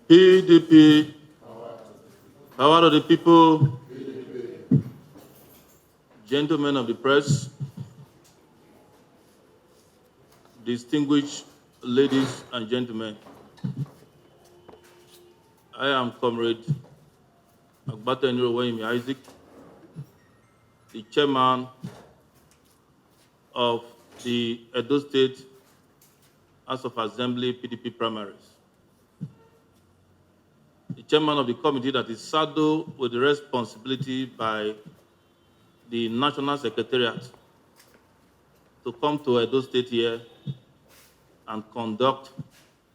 PDP, power to the people, gentlemen of the press, distinguished ladies and gentlemen. I am Comrade Agbateniro Wayimi Isaac, the chairman of the Edo State House of Assembly PDP primaries. The chairman of the committee that is saddled with the responsibility by the National Secretariat to come to Edo State here and conduct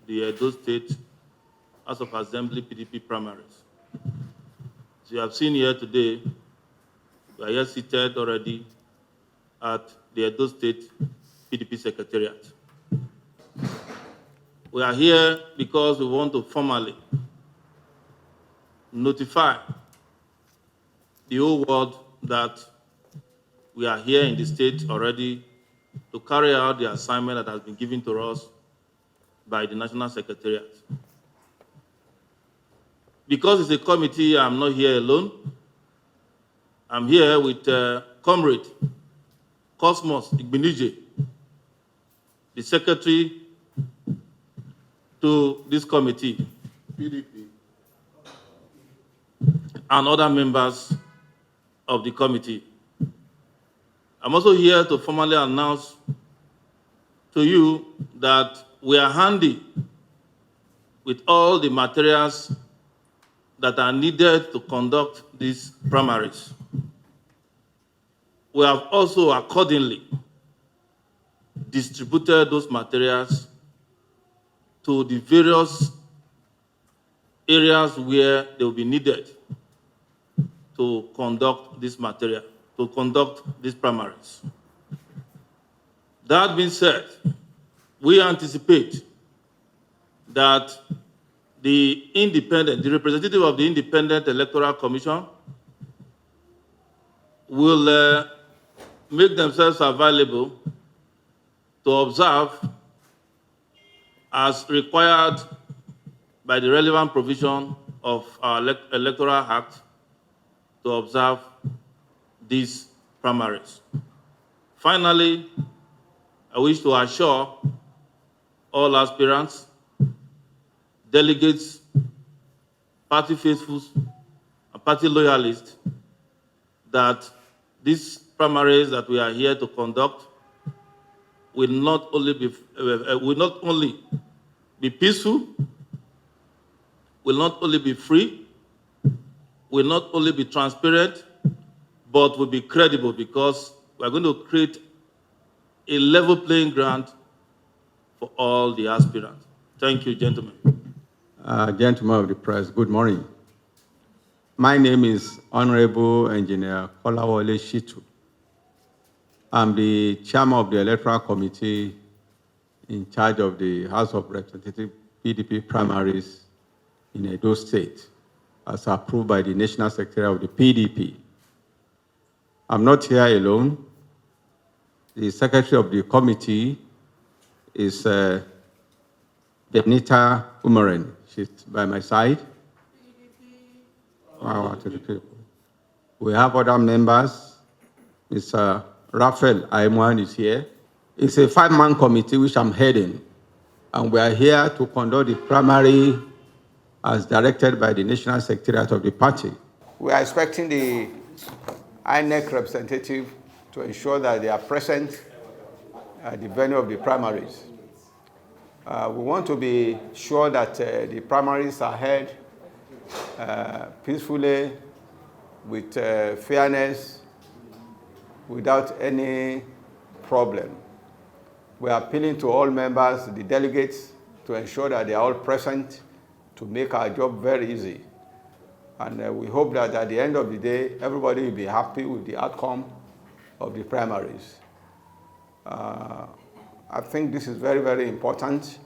the Edo State House of Assembly PDP primaries. As you have seen here today, we are here seated already at the Edo State PDP Secretariat. We are here because we want to formally notify the whole world that we are here in the state already to carry out the assignment that has been given to us by the National Secretariat. Because it's a committee, I'm not here alone. I'm here with Comrade Cosmos Igbenije, the secretary to this committee, PDP, and other members of the committee. I'm also here to formally announce to you that we are handy with all the materials that are needed to conduct these primaries. We have also accordingly distributed those materials to the various areas where they will be needed to conduct this material, to conduct these primaries. That being said, we anticipate that the representative of the Independent Electoral Commission will make themselves available to observe as required by the relevant provision of our Electoral Act to observe these primaries. Finally, I wish to assure all aspirants, delegates, party faithfuls, and party loyalists that these primaries that we are here to conduct will not only be peaceful, will not only be free, will not only be transparent, but will be credible, because we are going to create a level playing ground for all the aspirants. Thank you, gentlemen. Gentlemen of the press, good morning. My name is Honorable Engineer Kolawole Shitu. I'm the chairman of the Electoral Committee in charge of the House of Representatives PDP primaries in Edo State, as approved by the National Secretary of the PDP. I'm not here alone. The Secretary of the Committee is Benita Umaren. She's by my side. Power to the people. We have other members. Mr. Raphael Aimwan is here. It's a 5-man committee which I'm heading, and we are here to conduct the primary as directed by the National Secretariat of the party. We are expecting the INEC representative to ensure that they are present at the venue of the primaries. We want to be sure that the primaries are held peacefully, with fairness, without any problem. We are appealing to all members, the delegates, to ensure that they are all present to make our job very easy. And we hope that at the end of the day, everybody will be happy with the outcome of the primaries. I think this is very, very important.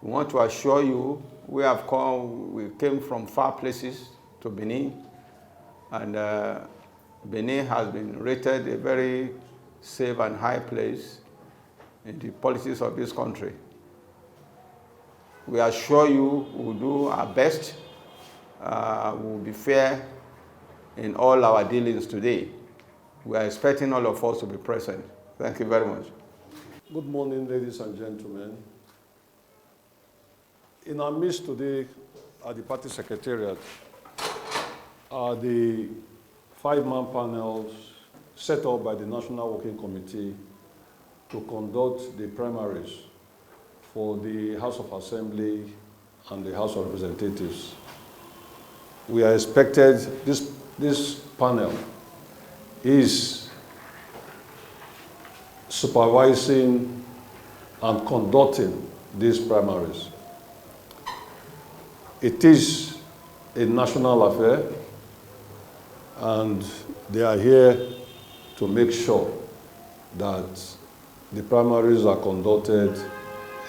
We want to assure you, we came from far places to Benin, and Benin has been rated a very safe and high place in the policies of this country. We assure you we'll do our best. We'll be fair in all our dealings today. We are expecting all of us to be present. Thank you very much. Good morning, ladies and gentlemen. In our midst today at the party secretariat are the 5-man panels set up by the National Working Committee to conduct the primaries for the House of Assembly and the House of Representatives. We are expected, this panel is supervising and conducting these primaries. It is a national affair, and they are here to make sure that the primaries are conducted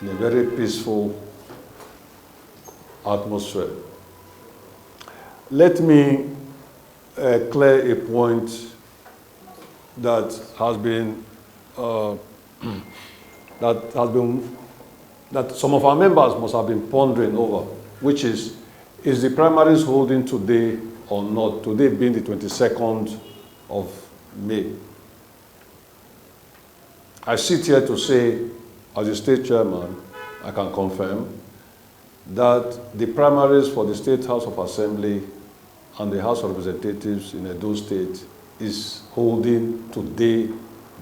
in a very peaceful atmosphere. Let me clear a point that has been that some of our members must have been pondering over, which is the primaries holding today or not, today being the 22nd of May. I sit here to say, as a state chairman, I can confirm that the primaries for the State House of Assembly and the House of Representatives in Edo State is holding today,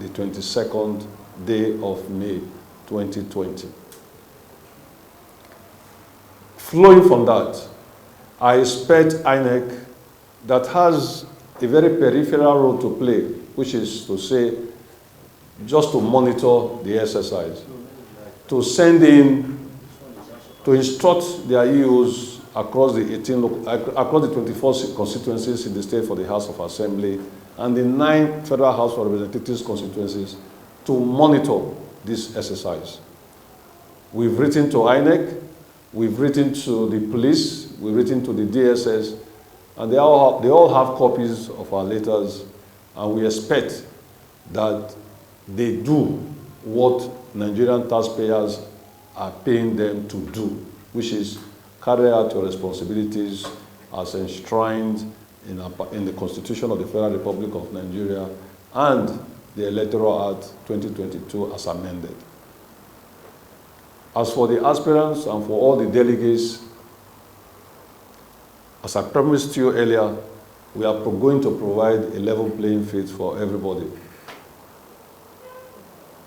the 22nd day of May 2020. Flowing from that, I expect INEC, that has a very peripheral role to play, which is to say, just to monitor the exercise, to send in, to instruct their EOs across the 24 constituencies in the state for the House of Assembly and the 9 Federal House of Representatives constituencies to monitor this exercise. We've written to INEC, we've written to the police, we've written to the DSS, and they all have copies of our letters, and we expect that they do what Nigerian taxpayers are paying them to do, which is carry out your responsibilities as enshrined in the Constitution of the Federal Republic of Nigeria and the Electoral Act 2022 as amended. As for the aspirants and for all the delegates, as I promised you earlier, we are going to provide a level playing field for everybody.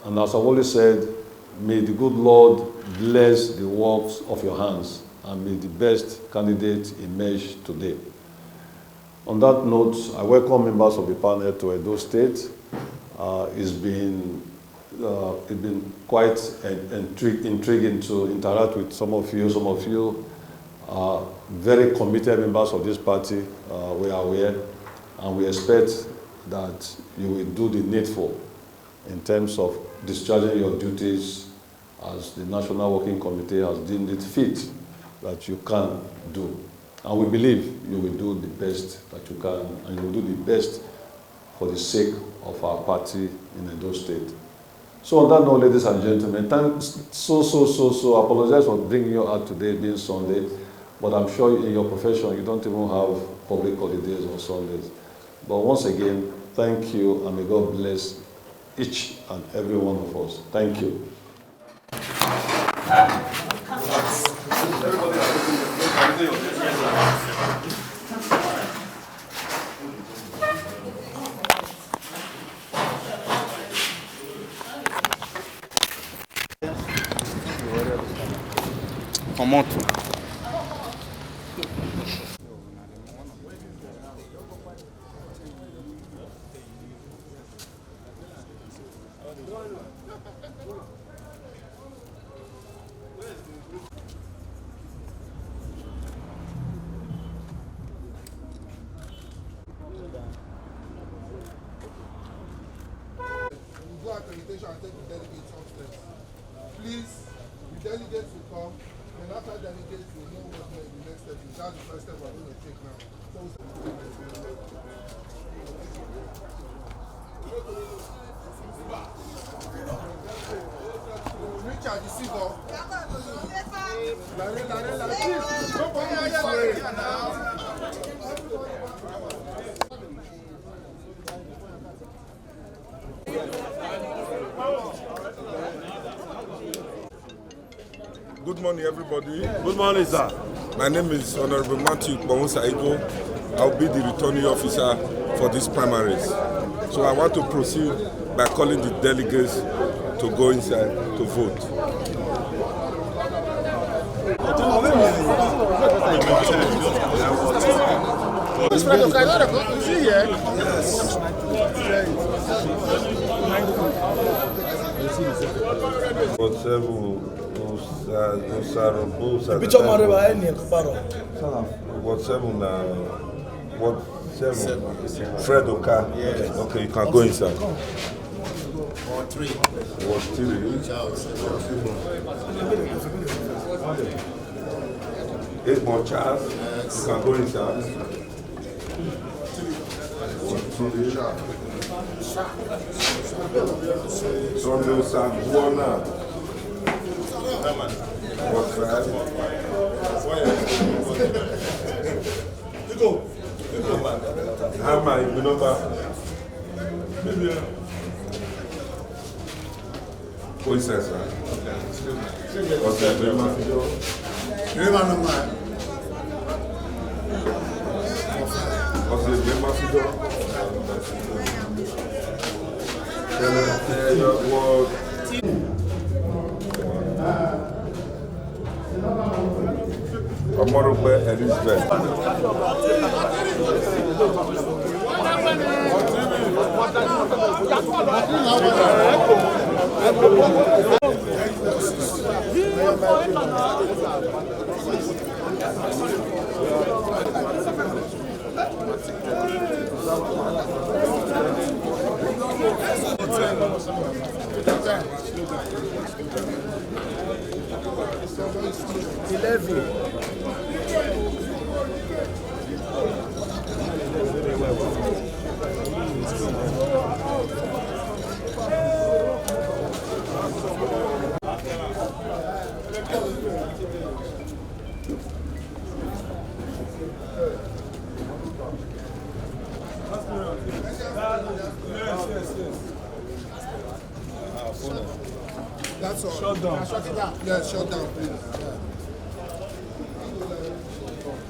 And as I've always said, may the good Lord bless the works of your hands, and may the best candidate emerge today. On that note, I welcome members of the panel to Edo State. It's been quite intriguing to interact with some of you. Some of you are very committed members of this party, we are aware, and we expect that you will do the needful in terms of discharging your duties as the National Working Committee has deemed it fit that you can do. And we believe you will do the best that you can, and you will do the best for the sake of our party in Edo State. So on that note, ladies and gentlemen, thanks so. I apologize for bringing you out today being Sunday, but I'm sure in your profession you don't even have public holidays on Sundays. But once again, thank you, and may God bless each and every one of us. Thank you. Comment? Do accreditation and take the delegates upstairs. Please, the delegates will come, and after delegates will know what the next step is. That's the first step we're going to take now. Richard, you see, Good morning, everybody. Good morning, sir. My name is Honorable Matthew Saigo. I'll be the returning officer for these primaries. So I want to proceed by calling the delegates to go inside to vote. Fred Oka. Okay, you can go inside. Ward 3. Eight more Charles. You can go inside. Romeo Sanguana. Ward 5. How many number? Who is that, sir? What's that? Omorogbe Elizabeth. That's all. Shut down. Yeah, shut down, please. Yeah.